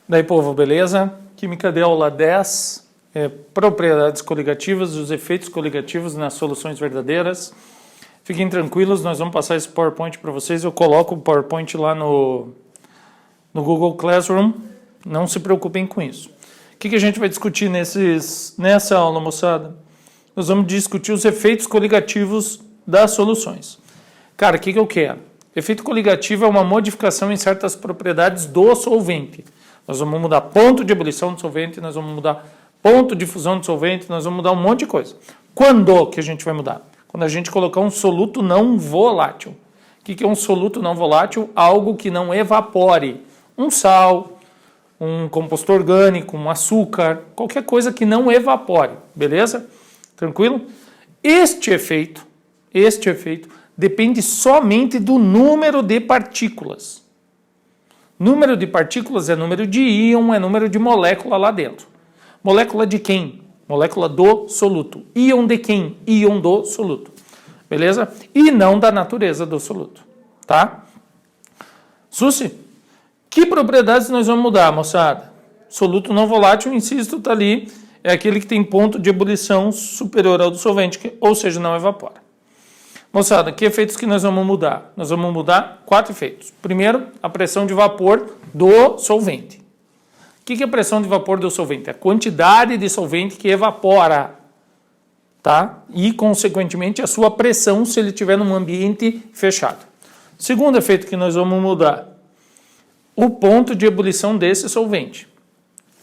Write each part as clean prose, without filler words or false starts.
Daí, povo, beleza? Química de aula 10, propriedades coligativas e os efeitos coligativos nas soluções verdadeiras. Fiquem tranquilos, nós vamos passar esse PowerPoint para vocês. Eu coloco o PowerPoint lá no Google Classroom, não se preocupem com isso. O que a gente vai discutir nessa aula, moçada? Nós vamos discutir os efeitos coligativos das soluções. Cara, o que eu quero? Efeito coligativo é uma modificação em certas propriedades do solvente. Nós vamos mudar ponto de ebulição do solvente, nós vamos mudar ponto de fusão do solvente, nós vamos mudar um monte de coisa. Quando que a gente vai mudar? Quando a gente colocar um soluto não volátil. O que é um soluto não volátil? Algo que não evapore. Um sal, um composto orgânico, um açúcar, qualquer coisa que não evapore, beleza? Tranquilo? Este efeito depende somente do número de partículas. Número de partículas é número de íon, é número de molécula lá dentro. Molécula de quem? Molécula do soluto. Íon de quem? Íon do soluto. Beleza? E não da natureza do soluto. Tá? Susi, que propriedades nós vamos mudar, moçada? Soluto não volátil, insisto, tá ali. É aquele que tem ponto de ebulição superior ao do solvente, ou seja, não evapora. Moçada, que efeitos que nós vamos mudar? Nós vamos mudar 4 efeitos. Primeiro, a pressão de vapor do solvente. O que é a pressão de vapor do solvente? A quantidade de solvente que evapora, tá? E, consequentemente, a sua pressão se ele estiver num ambiente fechado. Segundo efeito que nós vamos mudar, o ponto de ebulição desse solvente,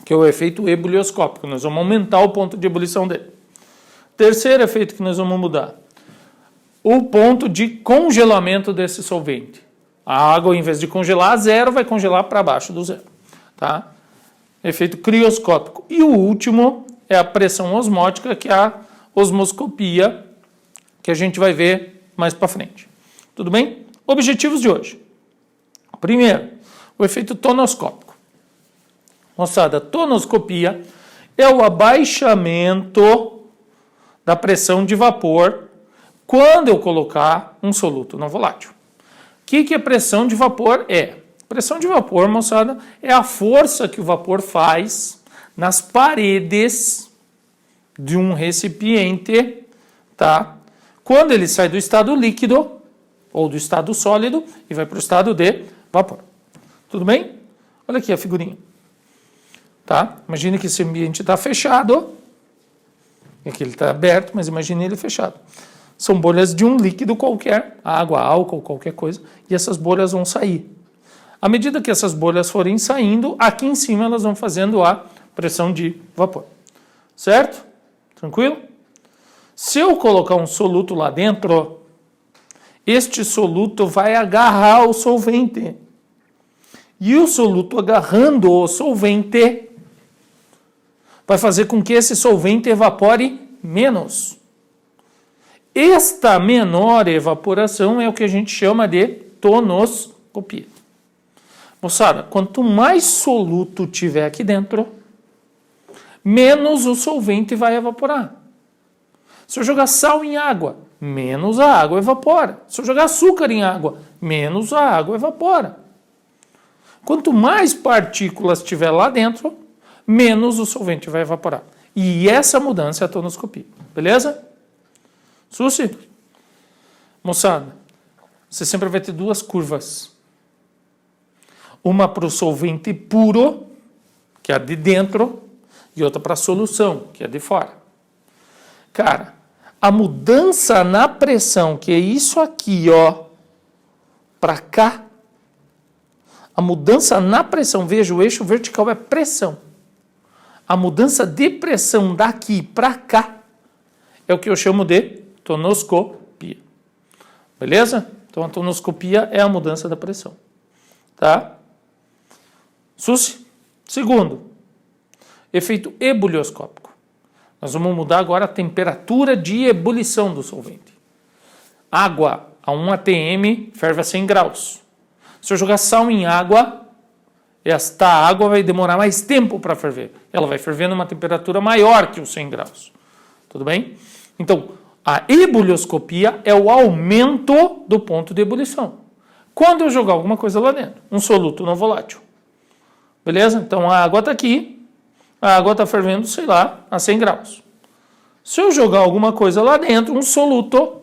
que é o efeito ebulioscópico. Nós vamos aumentar o ponto de ebulição dele. Terceiro efeito que nós vamos mudar, o ponto de congelamento desse solvente. A água, em vez de congelar a zero, vai congelar para baixo do zero. Tá? Efeito crioscópico. E o último é a pressão osmótica, que é a osmoscopia, que a gente vai ver mais para frente. Tudo bem? Objetivos de hoje. Primeiro, o efeito tonoscópico. Moçada, tonoscopia é o abaixamento da pressão de vapor quando eu colocar um soluto não volátil. O que a pressão de vapor é? Pressão de vapor, moçada, é a força que o vapor faz nas paredes de um recipiente, tá? Quando ele sai do estado líquido ou do estado sólido e vai para o estado de vapor. Tudo bem? Olha aqui a figurinha. Tá? Imagine que esse ambiente está fechado. Aqui ele está aberto, mas imagine ele fechado. São bolhas de um líquido qualquer, água, álcool, qualquer coisa, e essas bolhas vão sair. À medida que essas bolhas forem saindo, aqui em cima elas vão fazendo a pressão de vapor. Certo? Tranquilo? Se eu colocar um soluto lá dentro, este soluto vai agarrar o solvente. E o soluto agarrando o solvente vai fazer com que esse solvente evapore menos. Esta menor evaporação é o que a gente chama de tonoscopia. Moçada, quanto mais soluto tiver aqui dentro, menos o solvente vai evaporar. Se eu jogar sal em água, menos a água evapora. Se eu jogar açúcar em água, menos a água evapora. Quanto mais partículas tiver lá dentro, menos o solvente vai evaporar. E essa mudança é a tonoscopia. Beleza? Susi? Moçada, você sempre vai ter 2 curvas. Uma para o solvente puro, que é a de dentro, e outra para a solução, que é a de fora. Cara, a mudança na pressão, que é isso aqui, ó, para cá, a mudança na pressão, veja, o eixo vertical é pressão. A mudança de pressão daqui para cá é o que eu chamo de tonoscopia. Beleza? Então a tonoscopia é a mudança da pressão. Tá? Susi? Segundo, efeito ebulioscópico. Nós vamos mudar agora a temperatura de ebulição do solvente. Água a 1 atm ferve a 100 graus. Se eu jogar sal em água, esta água vai demorar mais tempo para ferver. Ela vai ferver numa temperatura maior que os 100 graus. Tudo bem? Então, a ebulioscopia é o aumento do ponto de ebulição. Quando eu jogar alguma coisa lá dentro, um soluto não volátil, Beleza? Então a água está aqui, a água está fervendo, sei lá, a 100 graus. Se eu jogar alguma coisa lá dentro, um soluto,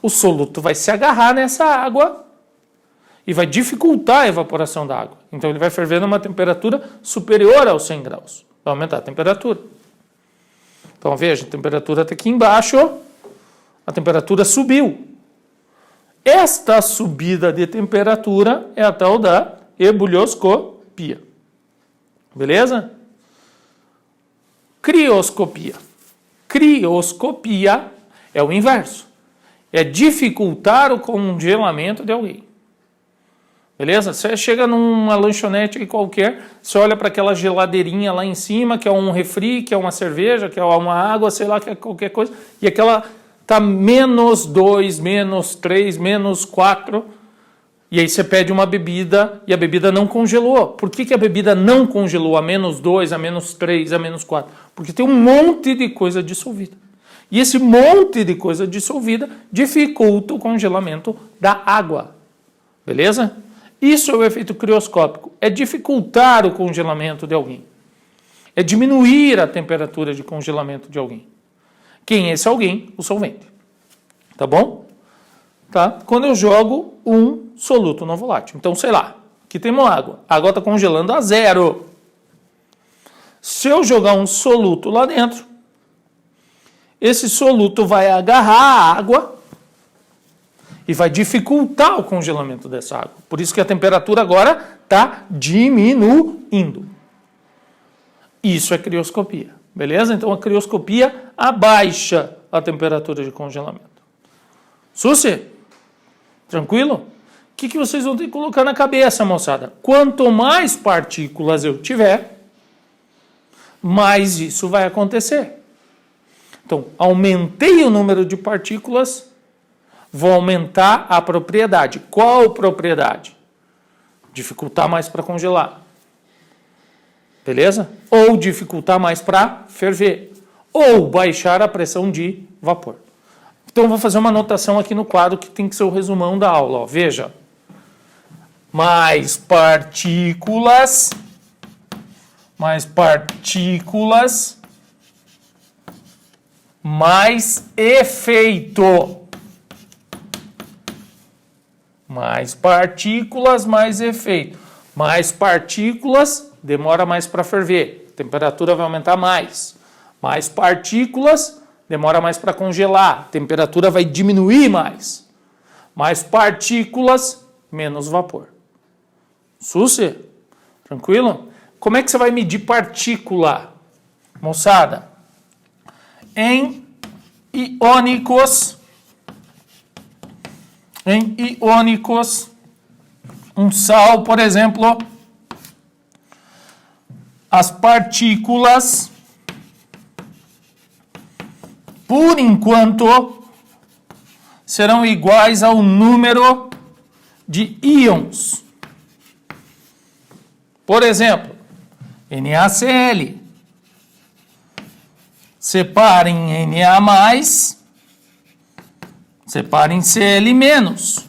o soluto vai se agarrar nessa água e vai dificultar a evaporação da água. Então ele vai ferver numa temperatura superior aos 100 graus. Vai aumentar a temperatura. Então veja, a temperatura está aqui embaixo, a temperatura subiu. Esta subida de temperatura é a tal da ebullioscopia. Beleza? Crioscopia. Crioscopia é o inverso. É dificultar o congelamento de alguém. Beleza? Você chega numa lanchonete aí qualquer, você olha para aquela geladeirinha lá em cima, que é um refri, que é uma cerveja, que é uma água, sei lá, que é qualquer coisa, e aquela tá -2, -3, -4, e aí você pede uma bebida e a bebida não congelou. Por que a bebida não congelou a -2, a -3, a -4? Porque tem um monte de coisa dissolvida. E esse monte de coisa dissolvida dificulta o congelamento da água. Beleza? Isso é o efeito crioscópico. É dificultar o congelamento de alguém. É diminuir a temperatura de congelamento de alguém. Quem é esse alguém? O solvente. Tá bom? Tá? Quando eu jogo um soluto não volátil. Então, sei lá, aqui temos água. A água está congelando a 0. Se eu jogar um soluto lá dentro, esse soluto vai agarrar a água e vai dificultar o congelamento dessa água. Por isso que a temperatura agora está diminuindo. Isso é crioscopia. Beleza? Então a crioscopia abaixa a temperatura de congelamento. Susi? Tranquilo? O que vocês vão ter que colocar na cabeça, moçada? Quanto mais partículas eu tiver, mais isso vai acontecer. Então, aumentei o número de partículas, vou aumentar a propriedade. Qual propriedade? Dificultar mais para congelar. Beleza? Ou dificultar mais para ferver. Ou baixar a pressão de vapor. Então, eu vou fazer uma anotação aqui no quadro que tem que ser o resumão da aula. Ó. Veja. Mais partículas, mais efeito. Mais partículas, mais efeito. Mais partículas, demora mais para ferver. A temperatura vai aumentar mais. Mais partículas, demora mais para congelar. A temperatura vai diminuir mais. Mais partículas, menos vapor. Susi? Tranquilo? Como é que você vai medir partícula? Moçada, em iônicos, um sal, por exemplo, as partículas, por enquanto, serão iguais ao número de íons. Por exemplo, NaCl. Separem Na+, separem Cl-.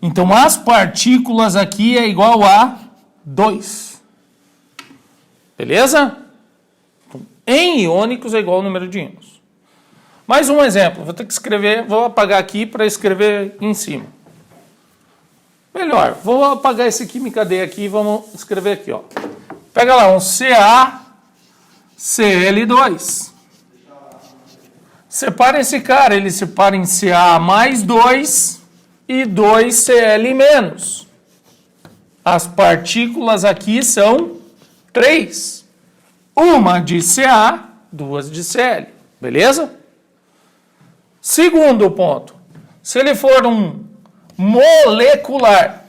Então, as partículas aqui é igual a 2. Beleza? Então, em iônicos é igual ao número de íons. Mais um exemplo. Vou ter que escrever, vou apagar aqui para escrever em cima. Melhor, vou apagar esse química D aqui e vamos escrever aqui, ó. Pega lá um CaCl2. Separa esse cara, ele separa em Ca mais 2 e 2Cl-. As partículas aqui são 3. Uma de Ca, 2 de Cl. Beleza? Segundo ponto. Se ele for um molecular,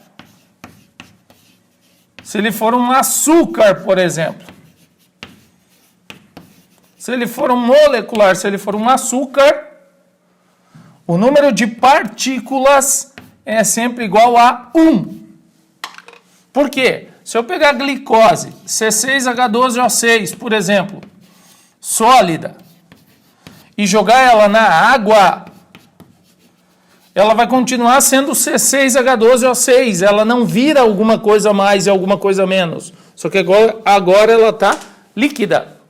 se ele for um açúcar, por exemplo, se ele for um molecular, se ele for um açúcar, o número de partículas é sempre igual a 1. Por quê? Se eu pegar glicose, C6H12O6, por exemplo, sólida, e jogar ela na água, ela vai continuar sendo C6H12O6. Ela não vira alguma coisa mais e alguma coisa menos. Só que agora ela está líquida.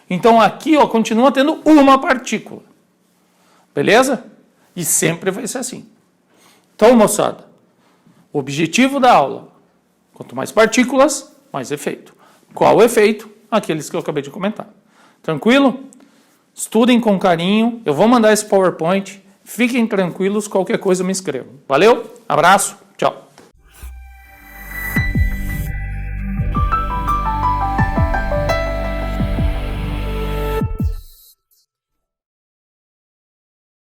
Então aqui, ó, continua tendo uma partícula. Beleza? E sempre vai ser assim. Então, moçada, o objetivo da aula, quanto mais partículas, mais efeito. Qual o efeito? Aqueles que eu acabei de comentar. Tranquilo? Estudem com carinho. Eu vou mandar esse PowerPoint. Fiquem tranquilos, qualquer coisa me escrevam. Valeu? Abraço.